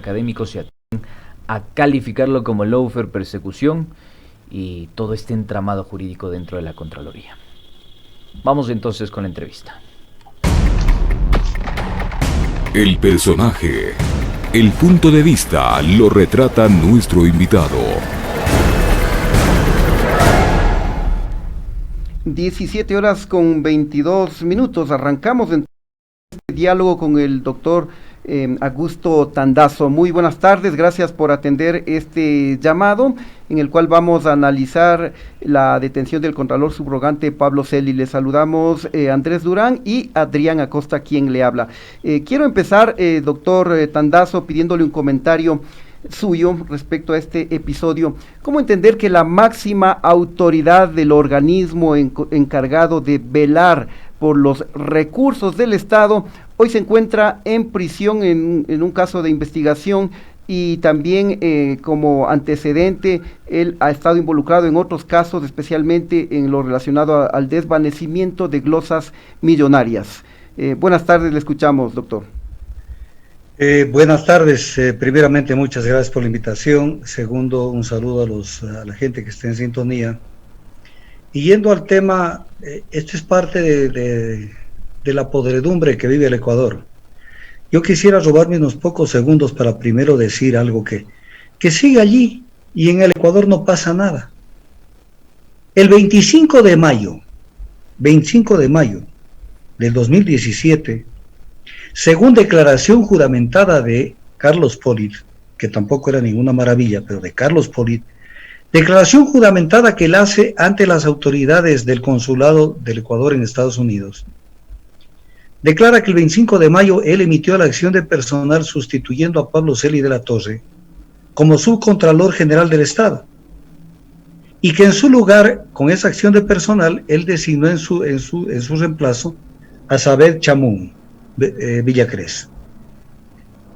académicos se atreven a calificarlo como lawfare, persecución y todo este entramado jurídico dentro de la Contraloría. Vamos entonces con la entrevista. El personaje, el punto de vista lo retrata nuestro invitado. 17 horas con 22 minutos. Arrancamos en este diálogo con el doctor Augusto Tandazo. Muy buenas tardes, gracias por atender este llamado en el cual vamos a analizar la detención del contralor subrogante Pablo Celi. Le saludamos Andrés Durán y Adrián Acosta, quien le habla. Quiero empezar, doctor Tandazo, pidiéndole un comentario suyo respecto a este episodio. ¿Cómo entender que la máxima autoridad del organismo encargado de velar por los recursos del Estado hoy se encuentra en prisión en un caso de investigación y también como antecedente él ha estado involucrado en otros casos, especialmente en lo relacionado al desvanecimiento de glosas millonarias? Buenas tardes, le escuchamos, doctor. Buenas tardes. Primeramente, muchas gracias por la invitación. Segundo, un saludo a la gente que está en sintonía. Y yendo al tema, esto es parte de la podredumbre que vive el Ecuador. Yo quisiera robarme unos pocos segundos para primero decir algo que sigue allí y en el Ecuador no pasa nada. El 25 de mayo del 2017, según declaración juramentada de Carlos Polit, que tampoco era ninguna maravilla, pero de Carlos Polit, declaración juramentada que él hace ante las autoridades del consulado del Ecuador en Estados Unidos, declara que el 25 de mayo él emitió la acción de personal sustituyendo a Pablo Celi de la Torre como subcontralor general del Estado, y que en su lugar, con esa acción de personal, él designó en su reemplazo a Saber Chamún Villacrés.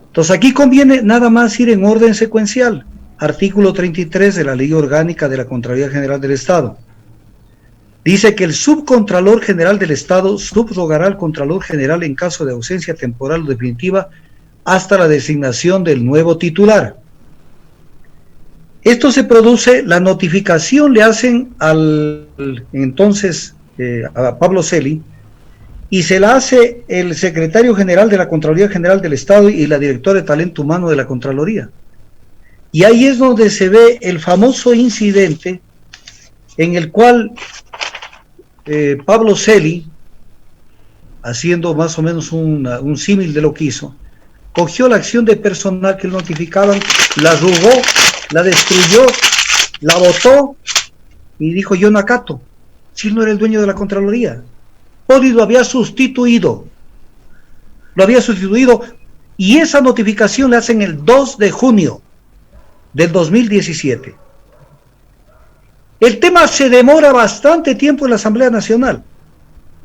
Entonces aquí conviene nada más ir en orden secuencial. Artículo 33 de la Ley Orgánica de la Contraloría General del Estado dice que el subcontralor general del Estado subrogará al contralor general en caso de ausencia temporal o definitiva hasta la designación del nuevo titular. Esto se produce, la notificación le hacen entonces a Pablo Celi, y se la hace el secretario general de la Contraloría General del Estado y la directora de Talento Humano de la Contraloría. Y ahí es donde se ve el famoso incidente en el cual Pablo Celi, haciendo más o menos un símil de lo que hizo, cogió la acción de personal que le notificaban, la arrugó, la destruyó, la botó y dijo: yo no acato, si él no era el dueño de la Contraloría. Polit lo había sustituido, y esa notificación la hacen el 2 de junio del 2017. El tema se demora bastante tiempo en la Asamblea Nacional,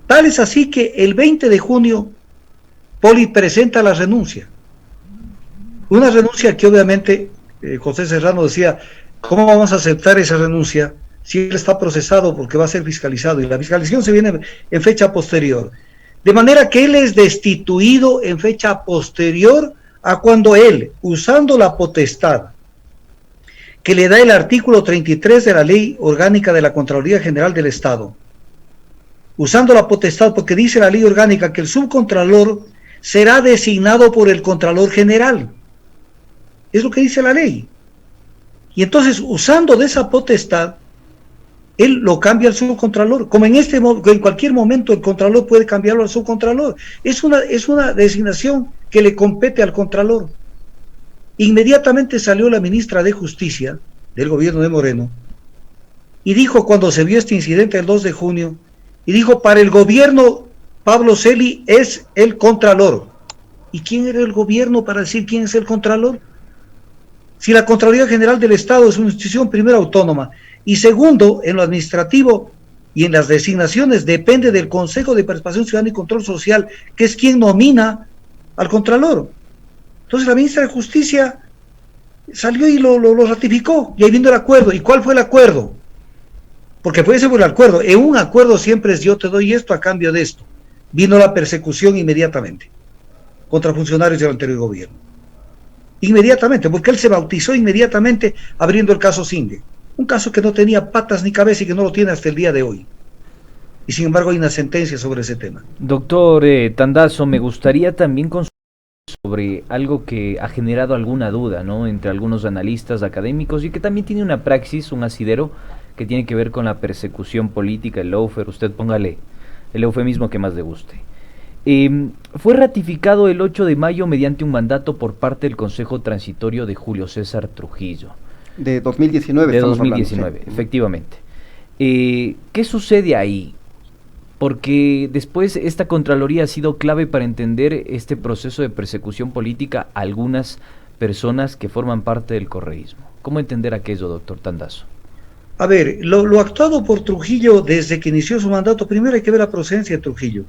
tal es así que el 20 de junio Polit presenta la renuncia, una renuncia que obviamente José Serrano decía: ¿cómo vamos a aceptar esa renuncia si él está procesado porque va a ser fiscalizado? Y la fiscalización se viene en fecha posterior. De manera que él es destituido en fecha posterior a cuando él, usando la potestad que le da el artículo 33 de la Ley Orgánica de la Contraloría General del Estado, usando la potestad porque dice la Ley Orgánica que el subcontralor será designado por el Contralor General. Es lo que dice la ley. Y entonces, usando de esa potestad, él lo cambia al subcontralor, como en cualquier momento el contralor puede cambiarlo al subcontralor. Es una designación que le compete al contralor. Inmediatamente salió la ministra de Justicia del gobierno de Moreno y dijo, cuando se vio este incidente el 2 de junio, y dijo: para el gobierno Pablo Celi es el contralor. ¿Y quién era el gobierno para decir quién es el contralor? Si la Contraloría General del Estado es una institución, primero, autónoma, y segundo, en lo administrativo y en las designaciones depende del Consejo de Participación Ciudadana y Control Social, que es quien nomina al contralor. Entonces la ministra de Justicia salió y lo ratificó, y ahí vino el acuerdo. ¿Y cuál fue el acuerdo? Porque puede ser por el acuerdo. En un acuerdo siempre es: yo te doy esto a cambio de esto. Vino la persecución inmediatamente contra funcionarios del anterior gobierno. inmediatamente, porque él se bautizó inmediatamente abriendo el caso Singue, un caso que no tenía patas ni cabeza y que no lo tiene hasta el día de hoy. Y sin embargo hay una sentencia sobre ese tema. Doctor Tandazo, me gustaría también consultar sobre algo que ha generado alguna duda, ¿no?, entre algunos analistas académicos y que también tiene una praxis, un asidero, que tiene que ver con la persecución política, el lawfare. Usted póngale el eufemismo que más le guste. Fue ratificado el 8 de mayo mediante un mandato por parte del Consejo Transitorio de Julio César Trujillo. De 2019. De 2019, hablando, sí. efectivamente. ¿Qué sucede ahí? Porque después esta Contraloría ha sido clave para entender este proceso de persecución política a algunas personas que forman parte del correísmo. ¿Cómo entender aquello, doctor Tandazo? A ver, lo actuado por Trujillo desde que inició su mandato, primero hay que ver la procedencia de Trujillo.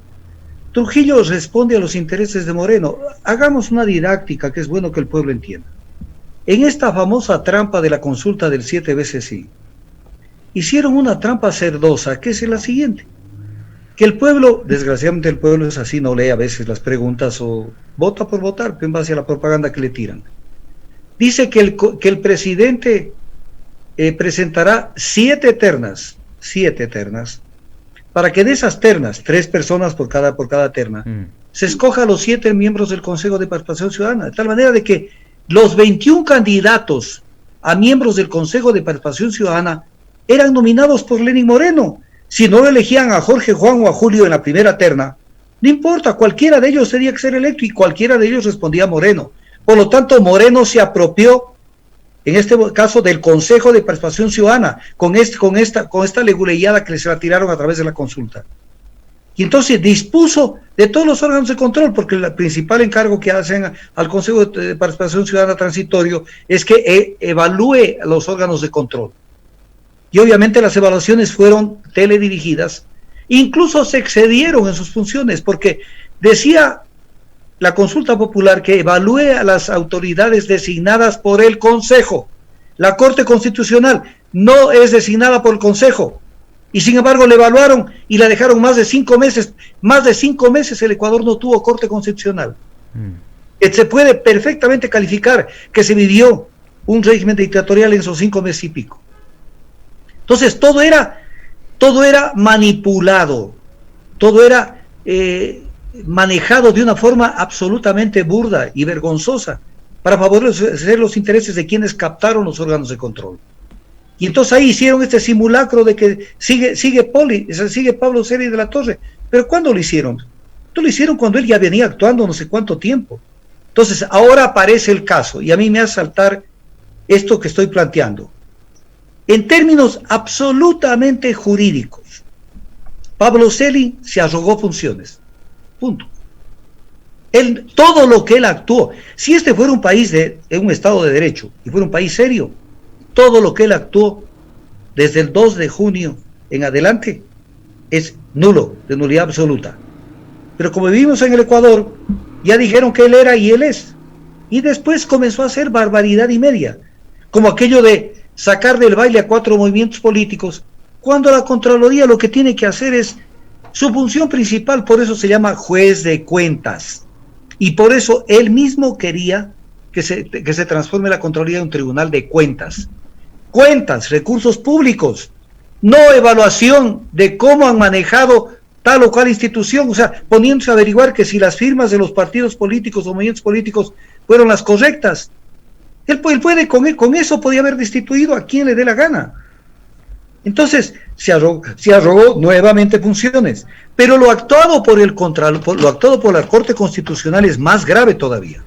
Trujillo responde a los intereses de Moreno. Hagamos una didáctica que es bueno que el pueblo entienda. En esta famosa trampa de la consulta del 7 veces sí, hicieron una trampa cerdosa, que es la siguiente. Que el pueblo, desgraciadamente el pueblo es así, no lee a veces las preguntas o vota por votar en base a la propaganda que le tiran. Dice que el presidente presentará 7 ternas, para que de esas ternas, 3 personas por cada terna, se escoja a los 7 miembros del Consejo de Participación Ciudadana, de tal manera de que los 21 candidatos a miembros del Consejo de Participación Ciudadana eran nominados por Lenín Moreno. Si no elegían a Jorge, Juan o a Julio en la primera terna, no importa, cualquiera de ellos tenía que ser electo y cualquiera de ellos respondía a Moreno. Por lo tanto, Moreno se apropió, en este caso, del Consejo de Participación Ciudadana, con esta leguleyada que les la tiraron a través de la consulta. Y entonces dispuso de todos los órganos de control, porque el principal encargo que hacen al Consejo de Participación Ciudadana transitorio es que evalúe a los órganos de control. Y obviamente las evaluaciones fueron teledirigidas, incluso se excedieron en sus funciones, porque decía la consulta popular que evalúe a las autoridades designadas por el Consejo. La Corte Constitucional no es designada por el Consejo, y sin embargo le evaluaron y la dejaron más de 5 meses. Más de 5 meses el Ecuador no tuvo Corte Constitucional. Se puede perfectamente calificar que se vivió un régimen dictatorial en esos 5 meses y pico. Entonces todo era manipulado, todo era manejado de una forma absolutamente burda y vergonzosa para favorecer los intereses de quienes captaron los órganos de control. Y entonces ahí hicieron este simulacro de que sigue Pablo Celis de la Torre. ¿Pero cuándo lo hicieron? Lo hicieron cuando él ya venía actuando no sé cuánto tiempo. Entonces ahora aparece el caso y a mí me hace saltar esto que estoy planteando. En términos absolutamente jurídicos, Pablo Celis se arrogó funciones. Punto. Todo lo que él actuó, si este fuera un país en un Estado de Derecho y fuera un país serio, todo lo que él actuó desde el 2 de junio en adelante es nulo, de nulidad absoluta. Pero como vivimos en el Ecuador, ya dijeron que él era y él es. Y después comenzó a hacer barbaridad y media, como aquello de sacar del baile a 4 movimientos políticos, cuando la Contraloría lo que tiene que hacer es su función principal, por eso se llama juez de cuentas. Y por eso él mismo quería que se transforme la Contraloría en un tribunal de cuentas. Cuentas, recursos públicos, no evaluación de cómo han manejado tal o cual institución, o sea, poniéndose a averiguar que si las firmas de los partidos políticos o movimientos políticos fueron las correctas. Él puede, con eso podía haber destituido a quien le dé la gana. Entonces, se arrogó nuevamente funciones. Pero lo actuado por la Corte Constitucional es más grave todavía.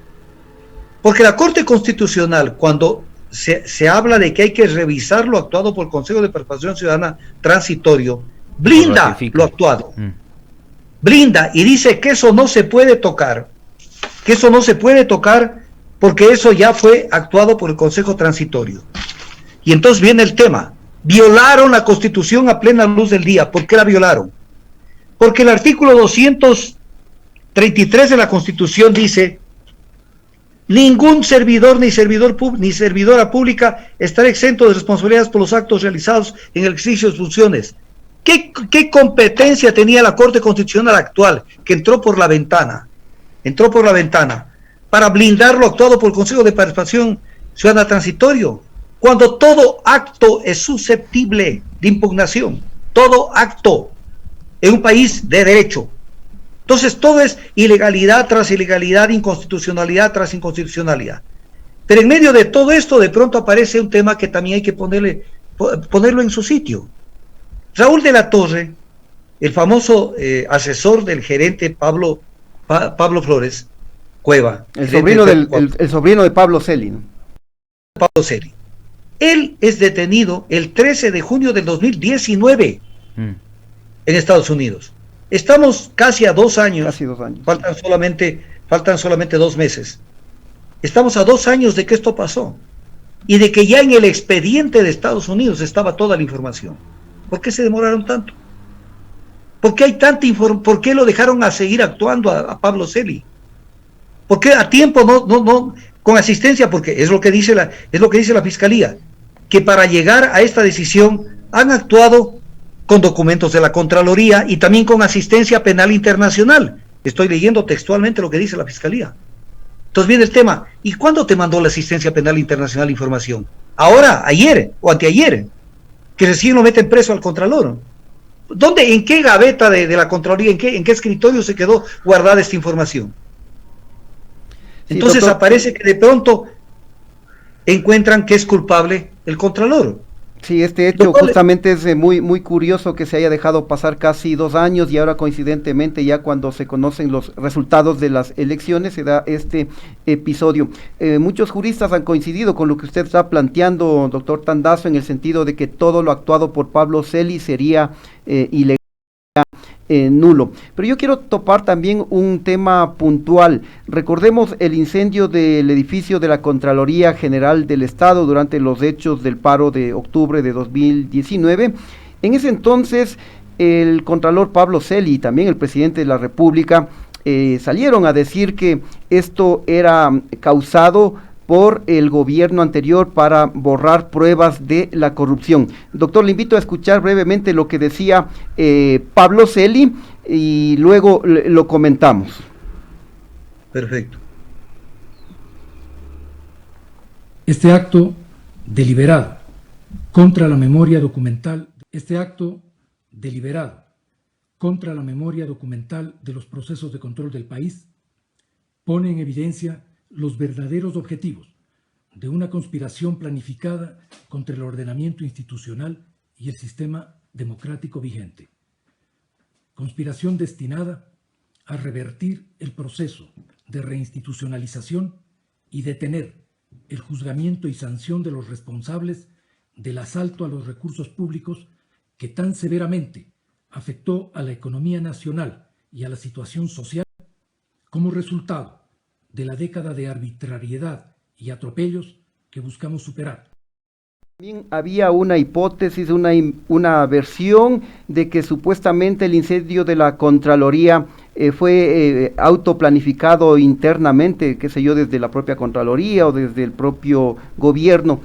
Porque la Corte Constitucional, cuando se habla de que hay que revisar lo actuado por el Consejo de Participación Ciudadana transitorio, blinda lo actuado. Blinda y dice que eso no se puede tocar. Que eso no se puede tocar porque eso ya fue actuado por el Consejo Transitorio. Y entonces viene el tema. Violaron la Constitución a plena luz del día. ¿Por qué la violaron? Porque el artículo 233 de la Constitución dice: ningún servidor ni servidora pública estará exento de responsabilidades por los actos realizados en el ejercicio de funciones. ¿Qué competencia tenía la Corte Constitucional actual, que entró por la ventana, para blindar lo actuado por el Consejo de Participación Ciudadana Transitorio, cuando todo acto es susceptible de impugnación, todo acto en un país de derecho. Entonces todo es ilegalidad tras ilegalidad, inconstitucionalidad tras inconstitucionalidad. Pero en medio de todo esto de pronto aparece un tema que también hay que ponerlo en su sitio. Raúl de la Torre, el famoso asesor del gerente Pablo Flores Cueva, el sobrino de Pablo Celi, ¿no? Pablo Celi. Él es detenido el 13 de junio del 2019 en Estados Unidos. Estamos casi a 2 años. Casi 2 años. Faltan solamente 2 meses. Estamos a 2 años de que esto pasó. Y de que ya en el expediente de Estados Unidos estaba toda la información. ¿Por qué se demoraron tanto? ¿Por qué hay tanta información? ¿Por qué lo dejaron a seguir actuando a Pablo Celi? ¿Por qué a tiempo no con asistencia? Porque es lo que dice la Fiscalía, que para llegar a esta decisión han actuado con documentos de la Contraloría y también con asistencia penal internacional. Estoy leyendo textualmente lo que dice la Fiscalía. Entonces viene el tema, ¿y cuándo te mandó la asistencia penal internacional información? ¿Ahora, ayer o anteayer? Que recién lo meten preso al Contralor. ¿Dónde, en qué gaveta de la Contraloría, en qué escritorio se quedó guardada esta información? Sí, entonces doctor, aparece que de pronto encuentran que es culpable el Contralor. Sí, este hecho justamente es muy curioso que se haya dejado pasar casi 2 años y ahora coincidentemente ya cuando se conocen los resultados de las elecciones se da este episodio. Muchos juristas han coincidido con lo que usted está planteando, doctor Tandazo, en el sentido de que todo lo actuado por Pablo Celi sería ilegal. Nulo. Pero yo quiero topar también un tema puntual. Recordemos el incendio del edificio de la Contraloría General del Estado durante los hechos del paro de octubre de 2019. En ese entonces el contralor Pablo Celi y también el presidente de la República salieron a decir que esto era causado por el gobierno anterior para borrar pruebas de la corrupción. Doctor, le invito a escuchar brevemente lo que decía Pablo Celi y luego lo comentamos. Perfecto. Este acto deliberado contra la memoria documental, de los procesos de control del país, pone en evidencia los verdaderos objetivos de una conspiración planificada contra el ordenamiento institucional y el sistema democrático vigente. Conspiración destinada a revertir el proceso de reinstitucionalización y detener el juzgamiento y sanción de los responsables del asalto a los recursos públicos que tan severamente afectó a la economía nacional y a la situación social como resultado de la década de arbitrariedad y atropellos que buscamos superar. También había una hipótesis, una versión de que supuestamente el incendio de la Contraloría fue autoplanificado internamente, qué sé yo, desde la propia Contraloría o desde el propio gobierno.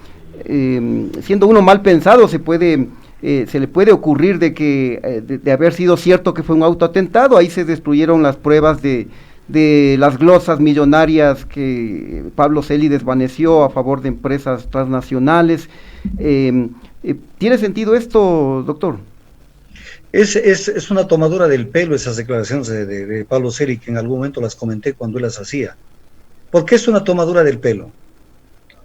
Siendo uno mal pensado, se le puede ocurrir de que de haber sido cierto que fue un autoatentado. Ahí se destruyeron las pruebas de las glosas millonarias que Pablo Celi desvaneció a favor de empresas transnacionales. ¿Tiene sentido esto, doctor? Es una tomadura del pelo esas declaraciones de Pablo Celi, que en algún momento las comenté cuando él las hacía. ¿Por qué es una tomadura del pelo?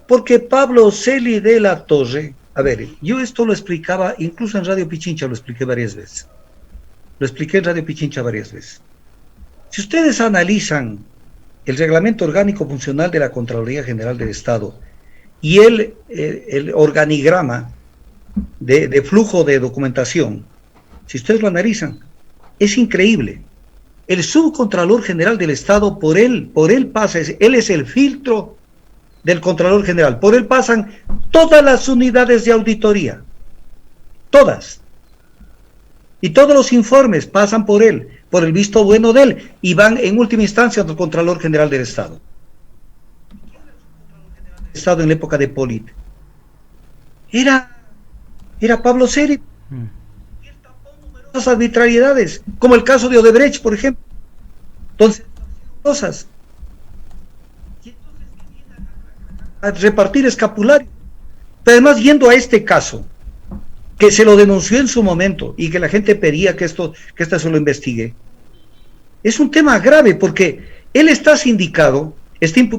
Porque Pablo Celi de la Torre, a ver, yo esto lo explicaba, incluso en Radio Pichincha lo expliqué varias veces. Lo expliqué en Radio Pichincha varias veces. Si ustedes analizan el reglamento orgánico funcional de la Contraloría General del Estado y el organigrama de flujo de documentación, si ustedes lo analizan, es increíble. El subcontralor general del Estado, por él pasa, él es el filtro del Contralor General, por él pasan todas las unidades de auditoría, todas. Y todos los informes pasan por él, por el visto bueno de él, y van en última instancia al Contralor General del Estado. Estado en la época de Polit. Era Pablo Celi. Y él tapó numerosas arbitrariedades, como el caso de Odebrecht, por ejemplo. Entonces, cosas. repartir escapulario. Pero además, yendo a este caso, que se lo denunció en su momento y que la gente pedía que esto se lo investigue, es un tema grave porque él está sindicado.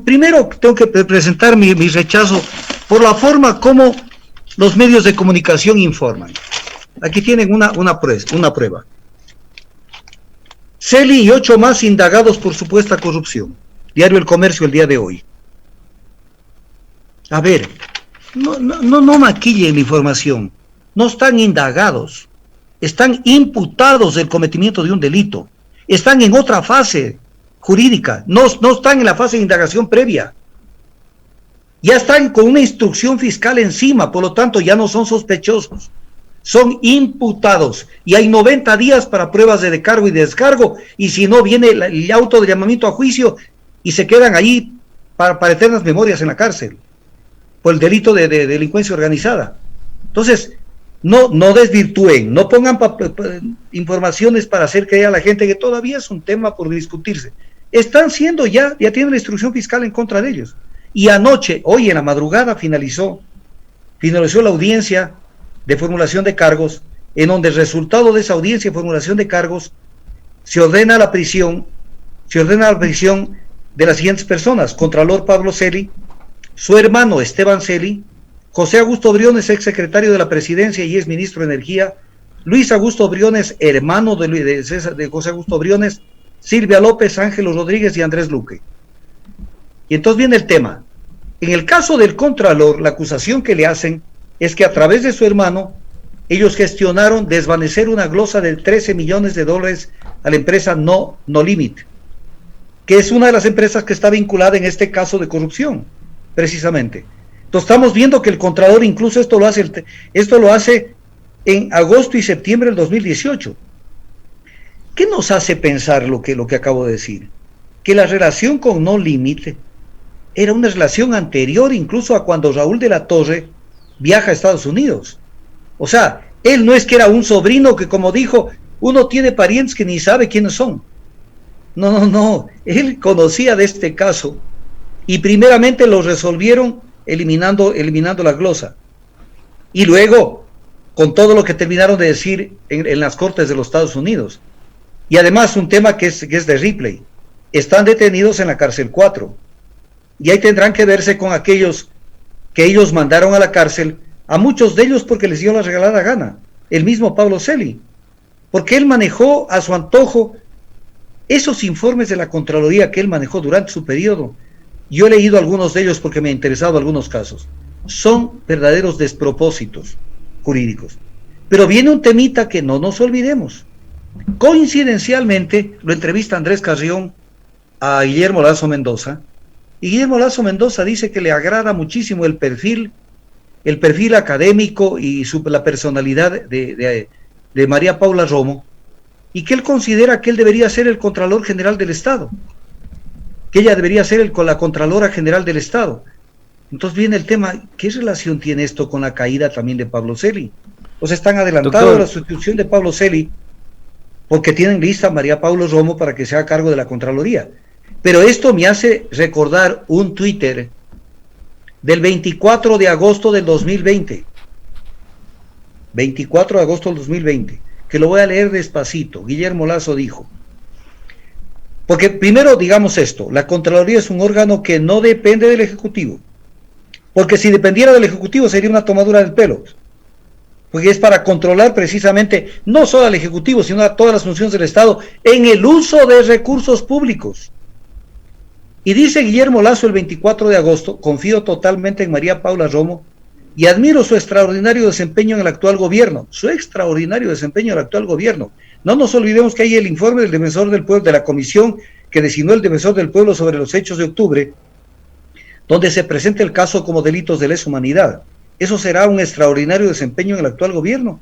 Primero tengo que presentar mi rechazo por la forma como los medios de comunicación informan. Aquí tienen una prueba. Celi y 8 más indagados por supuesta corrupción. Diario El Comercio el día de hoy. A ver, no maquillen la información. No están indagados, están imputados del cometimiento de un delito. Están en otra fase jurídica, no están en la fase de indagación previa. Ya están con una instrucción fiscal encima, por lo tanto ya no son sospechosos, son imputados. Y hay 90 días para pruebas de cargo y descargo, y si no viene el auto de llamamiento a juicio y se quedan ahí para eternas memorias en la cárcel, por el delito de delincuencia organizada. Entonces, no desvirtúen, no pongan informaciones para hacer creer a la gente que todavía es un tema por discutirse. Están siendo ya tienen la instrucción fiscal en contra de ellos. Y anoche, hoy en la madrugada, finalizó la audiencia de formulación de cargos, en donde el resultado de esa audiencia de formulación de cargos se ordena la prisión de las siguientes personas: Contralor Pablo Celi, su hermano Esteban Celi, José Augusto Briones, ex secretario de la Presidencia y ex ministro de Energía, Luis Augusto Briones, hermano de José Augusto Briones, Silvia López, Ángelo Rodríguez y Andrés Luque. Y entonces viene el tema. En el caso del Contralor, la acusación que le hacen es que a través de su hermano, ellos gestionaron desvanecer una glosa de $13 millones a la empresa No Limit, que es una de las empresas que está vinculada en este caso de corrupción, precisamente. Entonces estamos viendo que el Contralor incluso esto lo hace en agosto y septiembre del 2018. ¿Qué nos hace pensar lo que acabo de decir? Que la relación con No Limit era una relación anterior incluso a cuando Raúl de la Torre viaja a Estados Unidos. O sea, él no es que era un sobrino que, como dijo, uno tiene parientes que ni sabe quiénes son. No, él conocía de este caso y primeramente lo resolvieron eliminando la glosa. Y luego, con todo lo que terminaron de decir en las cortes de los Estados Unidos. Y además un tema que es de Ripley. Están detenidos en la cárcel 4. Y ahí tendrán que verse con aquellos que ellos mandaron a la cárcel, a muchos de ellos porque les dio la regalada gana. El mismo Pablo Celi. Porque él manejó a su antojo esos informes de la Contraloría que él manejó durante su periodo. Yo he leído algunos de ellos porque me ha interesado algunos casos. Son verdaderos despropósitos jurídicos. Pero viene un temita que no nos olvidemos. Coincidencialmente, lo entrevista Andrés Carrión a Guillermo Lasso Mendoza, y Guillermo Lasso Mendoza dice que le agrada muchísimo el perfil académico y la personalidad de María Paula Romo, y que él considera que él debería ser el Contralor General del Estado, que ella debería ser la Contralora General del Estado. Entonces viene el tema, ¿qué relación tiene esto con la caída también de Pablo Celi? O sea, están adelantando la sustitución de Pablo Celi porque tienen lista a María Paula Romo para que se haga cargo de la Contraloría. Pero esto me hace recordar un Twitter del 24 de agosto del 2020. 24 de agosto del 2020, que lo voy a leer despacito. Guillermo Lasso dijo, porque primero digamos esto, la Contraloría es un órgano que no depende del Ejecutivo, porque si dependiera del Ejecutivo sería una tomadura del pelo, porque es para controlar precisamente no solo al Ejecutivo, sino a todas las funciones del Estado en el uso de recursos públicos. Y dice Guillermo Lasso el 24 de agosto, confío totalmente en María Paula Romo y admiro su extraordinario desempeño en el actual gobierno. Su extraordinario desempeño en el actual gobierno. No nos olvidemos que hay el informe del Defensor del Pueblo, de la comisión que designó el Defensor del Pueblo sobre los hechos de octubre, donde se presenta el caso como delitos de lesa humanidad. Eso será un extraordinario desempeño en el actual gobierno.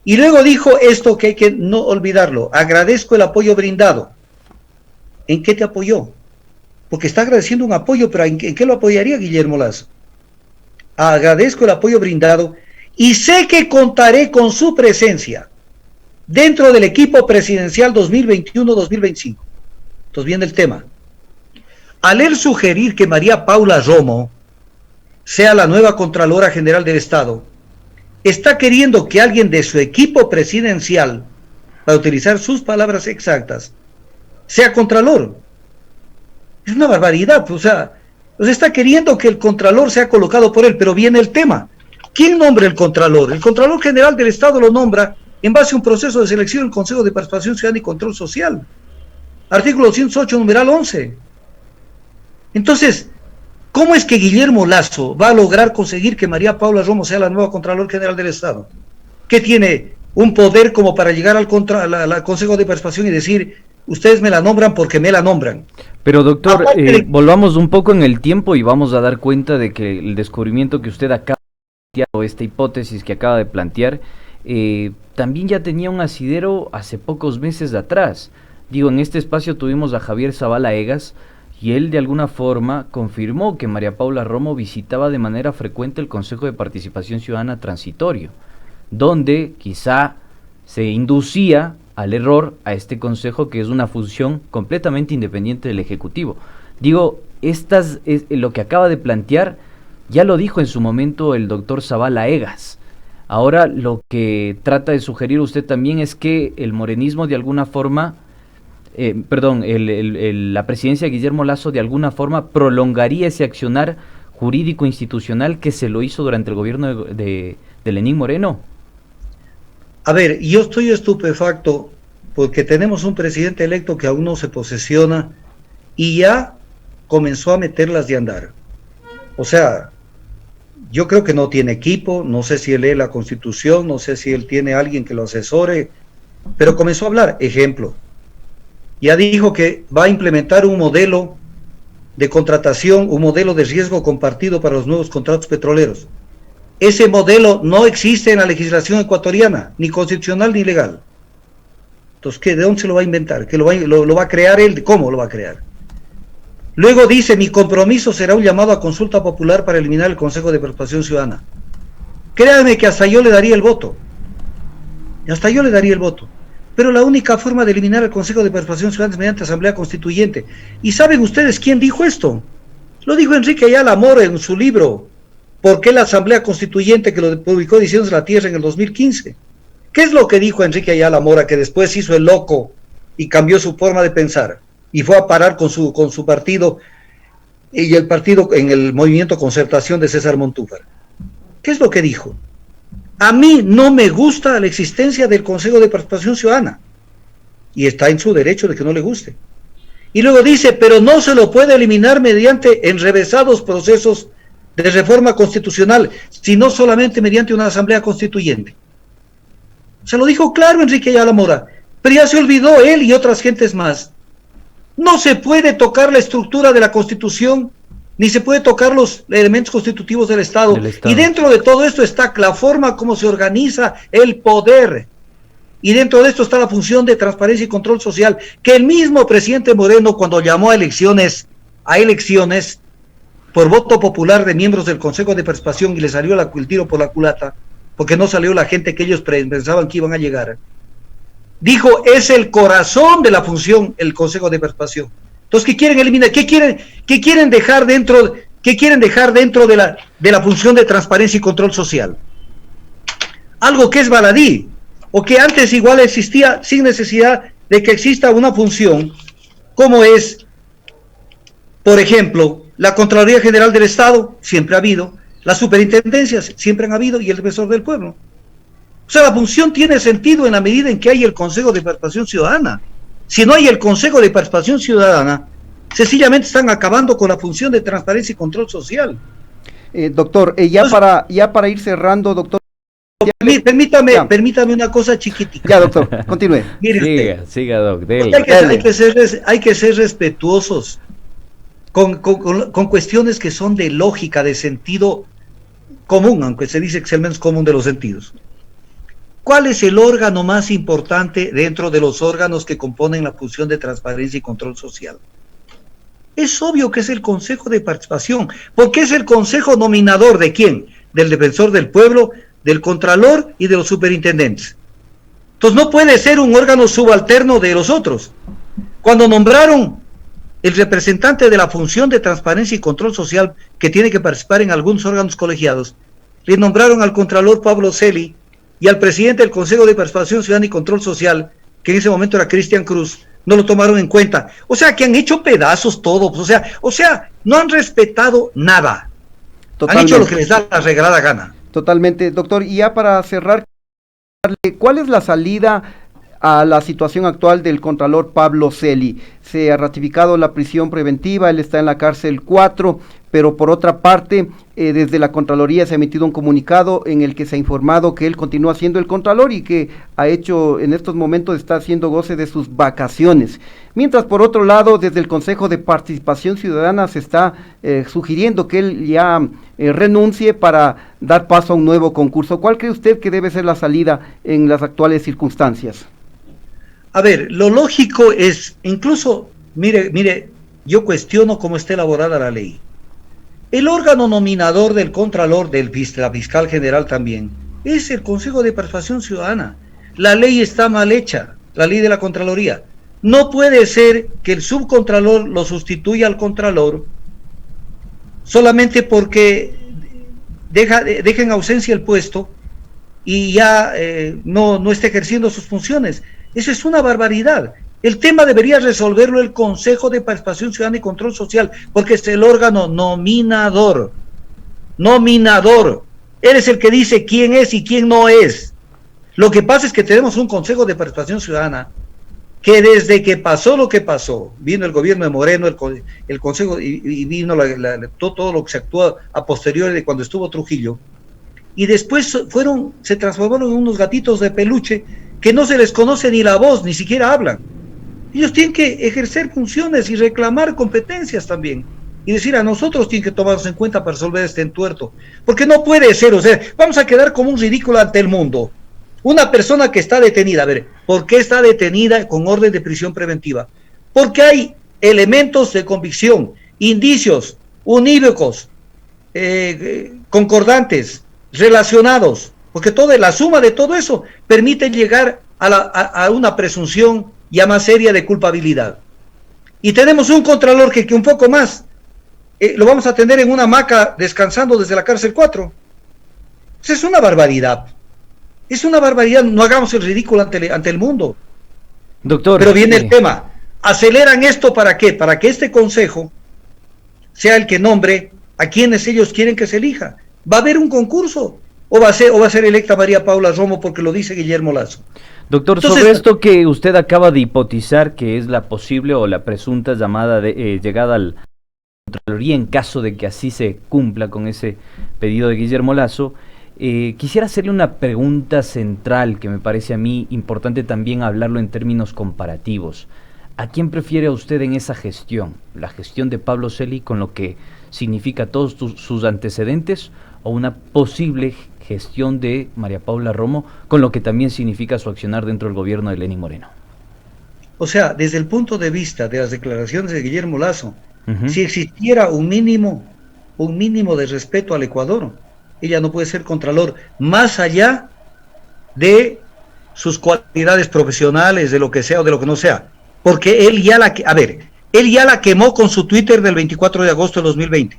Y luego dijo esto que hay que no olvidarlo. Agradezco el apoyo brindado. ¿En qué te apoyó? Porque está agradeciendo un apoyo, pero ¿en qué lo apoyaría Guillermo Lasso? Agradezco el apoyo brindado y sé que contaré con su presencia dentro del equipo presidencial 2021-2025. Entonces viene el tema. Al él sugerir que María Paula Romo sea la nueva Contralora General del Estado, está queriendo que alguien de su equipo presidencial, para utilizar sus palabras exactas, sea Contralor. Es una barbaridad, o sea, está queriendo que el Contralor sea colocado por él, pero viene el tema. ¿Quién nombra el Contralor? El Contralor General del Estado lo nombra en base a un proceso de selección del Consejo de Participación Ciudadana y Control Social. Artículo 208, numeral 11. Entonces, ¿cómo es que Guillermo Lasso va a lograr conseguir que María Paula Romo sea la nueva Contralor General del Estado? ¿Que tiene un poder como para llegar al Consejo de Participación y decir, ustedes me la nombran porque me la nombran? Pero doctor, volvamos un poco en el tiempo y vamos a dar cuenta de que el descubrimiento que usted acaba de plantear, o esta hipótesis que acaba de plantear, también ya tenía un asidero hace pocos meses atrás. Digo, en este espacio tuvimos a Javier Zavala Egas, y él de alguna forma confirmó que María Paula Romo visitaba de manera frecuente el Consejo de Participación Ciudadana transitorio, donde quizá se inducía al error a este consejo, que es una función completamente independiente del Ejecutivo. Digo, lo que acaba de plantear ya lo dijo en su momento el doctor Zavala Egas. Ahora lo que trata de sugerir usted también es que el morenismo de alguna forma, la presidencia de Guillermo Lasso de alguna forma prolongaría ese accionar jurídico institucional que se lo hizo durante el gobierno de Lenín Moreno. A ver, yo estoy estupefacto porque tenemos un presidente electo que aún no se posesiona y ya comenzó a meterlas de andar. O sea, yo creo que no tiene equipo, no sé si él lee la Constitución, no sé si él tiene alguien que lo asesore, pero comenzó a hablar. Ejemplo, ya dijo que va a implementar un modelo de contratación, un modelo de riesgo compartido para los nuevos contratos petroleros. Ese modelo no existe en la legislación ecuatoriana, ni constitucional ni legal. Entonces, ¿de dónde se lo va a inventar? ¿Que lo va a crear él? ¿Cómo lo va a crear? Luego dice, mi compromiso será un llamado a consulta popular para eliminar el Consejo de Participación Ciudadana. Créanme que hasta yo le daría el voto. Hasta yo le daría el voto. Pero la única forma de eliminar el Consejo de Participación Ciudadana es mediante Asamblea Constituyente. ¿Y saben ustedes quién dijo esto? Lo dijo Enrique Ayala Mora en su libro ¿Por qué la Asamblea Constituyente?, que lo publicó Ediciones de la Tierra en el 2015. ¿Qué es lo que dijo Enrique Ayala Mora, que después hizo el loco y cambió su forma de pensar y fue a parar con su partido y el partido en el movimiento Concertación de César Montúfar? ¿Qué es lo que dijo? A mí no me gusta la existencia del Consejo de Participación Ciudadana y está en su derecho de que no le guste. Y luego dice, pero no se lo puede eliminar mediante enrevesados procesos de reforma constitucional, sino solamente mediante una asamblea constituyente. Se lo dijo claro Enrique Ayala Mora, pero ya se olvidó él y otras gentes más. No se puede tocar la estructura de la Constitución, ni se puede tocar los elementos constitutivos del Estado. Y dentro de todo esto está la forma como se organiza el poder. Y dentro de esto está la función de transparencia y control social, que el mismo presidente Moreno, cuando llamó a elecciones por voto popular de miembros del Consejo de Participación y le salió el tiro por la culata, porque no salió la gente que ellos pensaban que iban a llegar, dijo, es el corazón de la función el Consejo de Participación. Entonces, ¿qué quieren eliminar? ¿Qué quieren dejar dentro de la función de transparencia y control social? Algo que es baladí, o que antes igual existía sin necesidad de que exista una función, como es, por ejemplo, la Contraloría General del Estado, siempre ha habido, las superintendencias siempre han habido, y el defensor del pueblo. O sea, la función tiene sentido en la medida en que hay el Consejo de Participación Ciudadana. Si no hay el Consejo de Participación Ciudadana, sencillamente están acabando con la función de transparencia y control social. Doctor, ya para ir cerrando, doctor. Permítame una cosa chiquitita. Ya, doctor, continúe. Siga, doc. Hay que ser respetuosos con cuestiones que son de lógica, de sentido común, aunque se dice que es el menos común de los sentidos. ¿Cuál es el órgano más importante dentro de los órganos que componen la función de transparencia y control social? Es obvio que es el Consejo de Participación, porque es el consejo nominador ¿de quién? Del defensor del pueblo, del contralor y de los superintendentes. Entonces no puede ser un órgano subalterno de los otros. Cuando nombraron el representante de la función de transparencia y control social que tiene que participar en algunos órganos colegiados, le nombraron al Contralor Pablo Celi y al presidente del Consejo de Participación Ciudadana y Control Social, que en ese momento era Cristian Cruz, no lo tomaron en cuenta. O sea, que han hecho pedazos todo, o sea, no han respetado nada. Totalmente. Han hecho lo que les da la regalada gana. Totalmente, doctor. Y ya para cerrar, ¿cuál es la salida a la situación actual del Contralor Pablo Celi? Se ha ratificado la prisión preventiva, él está en la cárcel 4, pero por otra parte, desde la Contraloría se ha emitido un comunicado en el que se ha informado que él continúa siendo el Contralor y que ha hecho, en estos momentos está haciendo goce de sus vacaciones. Mientras por otro lado, desde el Consejo de Participación Ciudadana se está sugiriendo que él ya renuncie para dar paso a un nuevo concurso. ¿Cuál cree usted que debe ser la salida en las actuales circunstancias? A ver, lo lógico es, incluso, mire, yo cuestiono cómo está elaborada la ley. El órgano nominador del Contralor, de la Fiscal General también, es el Consejo de Participación Ciudadana. La ley está mal hecha, la ley de la Contraloría. No puede ser que el subcontralor lo sustituya al Contralor solamente porque deja en ausencia el puesto y ya no está ejerciendo sus funciones. Eso es una barbaridad. El tema debería resolverlo el Consejo de Participación Ciudadana y Control Social, porque es el órgano nominador. Nominador. Él es el que dice quién es y quién no es. Lo que pasa es que tenemos un Consejo de Participación Ciudadana que desde que pasó lo que pasó, vino el gobierno de Moreno, el Consejo, y vino todo lo que se actuó a posteriori de cuando estuvo Trujillo, y después se transformaron en unos gatitos de peluche que no se les conoce ni la voz, ni siquiera hablan. Ellos tienen que ejercer funciones y reclamar competencias también. Y decir, a nosotros tienen que tomarnos en cuenta para resolver este entuerto. Porque no puede ser, o sea, vamos a quedar como un ridículo ante el mundo. Una persona que está detenida, a ver, ¿por qué está detenida con orden de prisión preventiva? Porque hay elementos de convicción, indicios, unívocos, concordantes, relacionados, porque la suma de todo eso permite llegar a una presunción ya más seria de culpabilidad. Y tenemos un contralor que un poco más lo vamos a tener en una hamaca descansando desde la cárcel 4. Eso es una barbaridad. Es una barbaridad, no hagamos el ridículo ante el mundo. Doctor. Pero viene el tema. ¿Aceleran esto para qué? Para que este consejo sea el que nombre a quienes ellos quieren que se elija. ¿Va a haber un concurso? ¿O va a ser electa María Paula Romo porque lo dice Guillermo Lasso? Doctor, entonces, sobre esto que usted acaba de hipotizar, que es la posible o la presunta llegada al Contraloría en caso de que así se cumpla con ese pedido de Guillermo Lasso, quisiera hacerle una pregunta central que me parece a mí importante también hablarlo en términos comparativos. ¿A quién prefiere usted en esa gestión? ¿La gestión de Pablo Celi con lo que significa todos sus antecedentes o una posible gestión de María Paula Romo con lo que también significa su accionar dentro del gobierno de Lenín Moreno? O sea, desde el punto de vista de las declaraciones de Guillermo Lasso, si existiera un mínimo de respeto al Ecuador, ella no puede ser contralor más allá de sus cualidades profesionales, de lo que sea o de lo que no sea, porque él ya la quemó con su Twitter del 24 de agosto de 2020,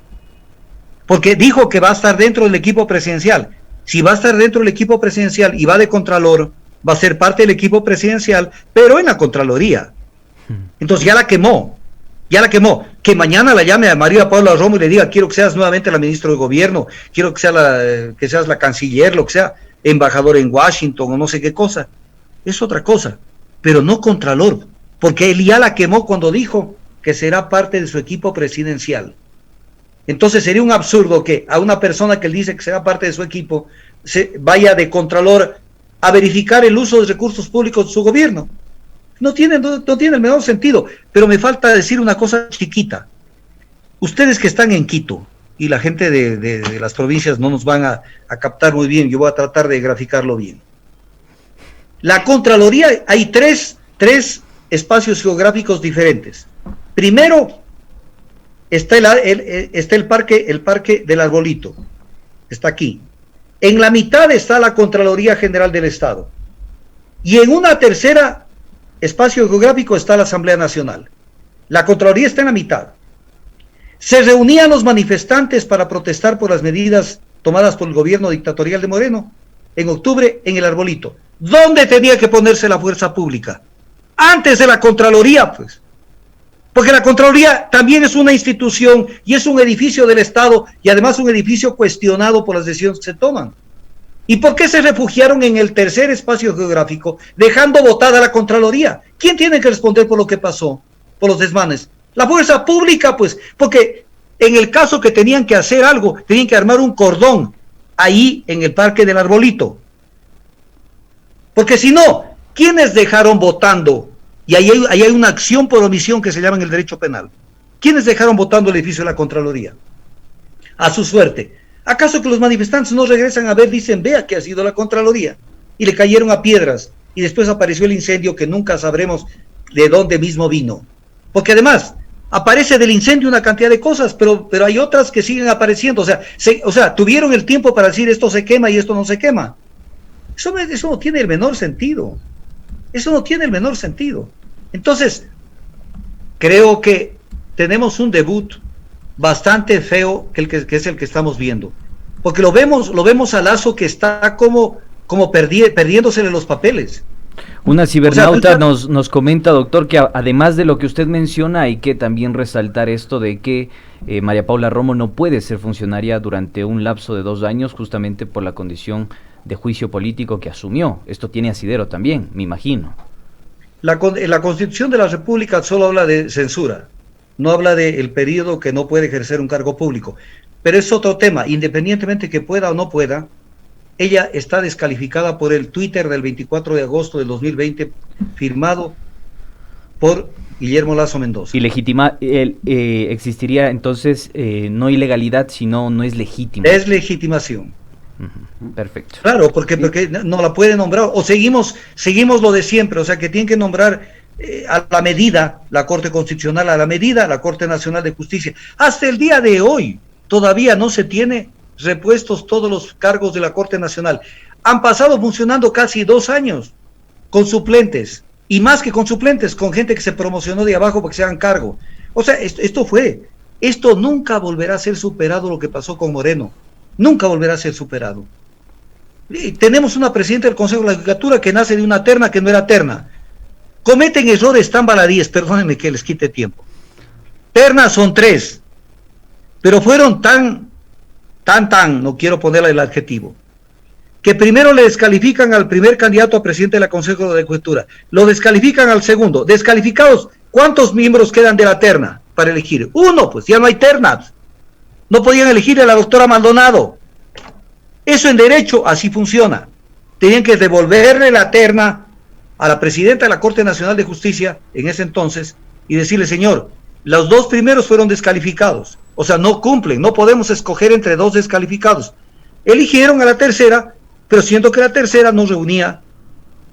porque dijo que va a estar dentro del equipo presidencial. Si va a estar dentro del equipo presidencial y va de contralor, va a ser parte del equipo presidencial, pero en la Contraloría. Entonces ya la quemó. Que mañana la llame a María Paula Romo y le diga, quiero que seas nuevamente la ministra de Gobierno, quiero que seas la canciller, lo que sea, embajador en Washington o no sé qué cosa. Es otra cosa, pero no contralor, porque él ya la quemó cuando dijo que será parte de su equipo presidencial. Entonces sería un absurdo que a una persona que él dice que será parte de su equipo se vaya de contralor a verificar el uso de recursos públicos de su gobierno. No tiene el menor sentido. Pero me falta decir una cosa chiquita. Ustedes que están en Quito, y la gente de las provincias no nos van a captar muy bien, yo voy a tratar de graficarlo bien. La Contraloría, hay tres espacios geográficos diferentes. Primero, está el parque del Arbolito, está aquí. En la mitad está la Contraloría General del Estado. Y en una tercera espacio geográfico está la Asamblea Nacional. La Contraloría está en la mitad. Se reunían los manifestantes para protestar por las medidas tomadas por el gobierno dictatorial de Moreno en octubre en el Arbolito. ¿Dónde tenía que ponerse la fuerza pública? Antes de la Contraloría, pues. Porque la Contraloría también es una institución y es un edificio del Estado y además un edificio cuestionado por las decisiones que se toman. ¿Y por qué se refugiaron en el tercer espacio geográfico, dejando botada la Contraloría? ¿Quién tiene que responder por lo que pasó, por los desmanes? La fuerza pública, pues, porque en el caso que tenían que hacer algo, tenían que armar un cordón ahí en el Parque del Arbolito. Porque si no, ¿quiénes dejaron votando? Y ahí hay una acción por omisión que se llama en el derecho penal. ¿Quiénes dejaron votando el edificio de la Contraloría? A su suerte. ¿Acaso que los manifestantes no regresan a ver, dicen, vea que ha sido la Contraloría? Y le cayeron a piedras, y después apareció el incendio que nunca sabremos de dónde mismo vino. Porque además, aparece del incendio una cantidad de cosas, pero hay otras que siguen apareciendo. O sea, tuvieron el tiempo para decir esto se quema y esto no se quema. Eso no tiene el menor sentido. Eso no tiene el menor sentido. Entonces, creo que tenemos un debut bastante feo que es el que estamos viendo. Porque lo vemos a Lazo que está como perdiéndosele los papeles. Una cibernauta nos comenta, doctor, que además de lo que usted menciona, hay que también resaltar esto de que María Paula Romo no puede ser funcionaria durante un lapso de 2 años, justamente por la condición de juicio político que asumió. Esto tiene asidero también, me imagino. La Constitución de la República solo habla de censura, no habla del periodo que no puede ejercer un cargo público. Pero es otro tema, independientemente que pueda o no pueda, ella está descalificada por el Twitter del 24 de agosto del 2020, firmado por Guillermo Lasso Mendoza. Y existiría entonces no ilegalidad, sino no es legítima. Es legitimación. Perfecto. Claro, porque no la puede nombrar, o seguimos lo de siempre, o sea que tienen que nombrar a la medida la Corte Constitucional, a la medida la Corte Nacional de Justicia. Hasta el día de hoy todavía no se tiene repuestos todos los cargos de la Corte Nacional. Han pasado funcionando casi 2 años con suplentes, y más que con suplentes, con gente que se promocionó de abajo para que se hagan cargo. O sea, esto nunca volverá a ser superado, lo que pasó con Moreno. Nunca volverá a ser superado. Y tenemos una presidenta del Consejo de la Judicatura que nace de una terna que no era terna. Cometen errores tan baladíes, perdónenme que les quite tiempo. Ternas son 3, pero fueron tan, no quiero ponerle el adjetivo, que primero le descalifican al primer candidato a presidente de la Consejo de la Judicatura, lo descalifican al segundo. Descalificados, ¿cuántos miembros quedan de la terna para elegir? 1, pues ya no hay ternas. No podían elegir a la doctora Maldonado. Eso en derecho así funciona. Tenían que devolverle la terna a la presidenta de la Corte Nacional de Justicia en ese entonces y decirle, señor, los 2 primeros fueron descalificados. O sea, no cumplen, no podemos escoger entre 2 descalificados. Eligieron a la tercera, pero siendo que la tercera no reunía,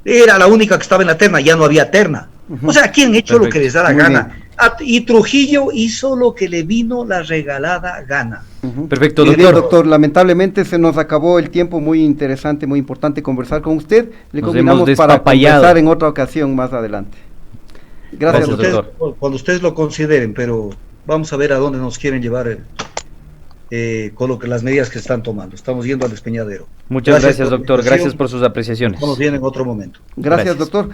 era la única que estaba en la terna, ya no había terna. O sea, aquí han hecho lo que les da la gana. Y Trujillo hizo lo que le vino la regalada gana. Perfecto, Bien, doctor. doctor, lamentablemente se nos acabó el tiempo. Muy interesante, muy importante conversar con usted. Le Nos combinamos hemos para despapallado. conversar en otra ocasión más adelante. Gracias, doctor. Cuando ustedes lo consideren, pero vamos a ver a dónde nos quieren llevar con las medidas que están tomando. Estamos yendo al despeñadero. Muchas gracias, doctor. Gracias por sus apreciaciones. Estamos bien en otro momento. Gracias, doctor.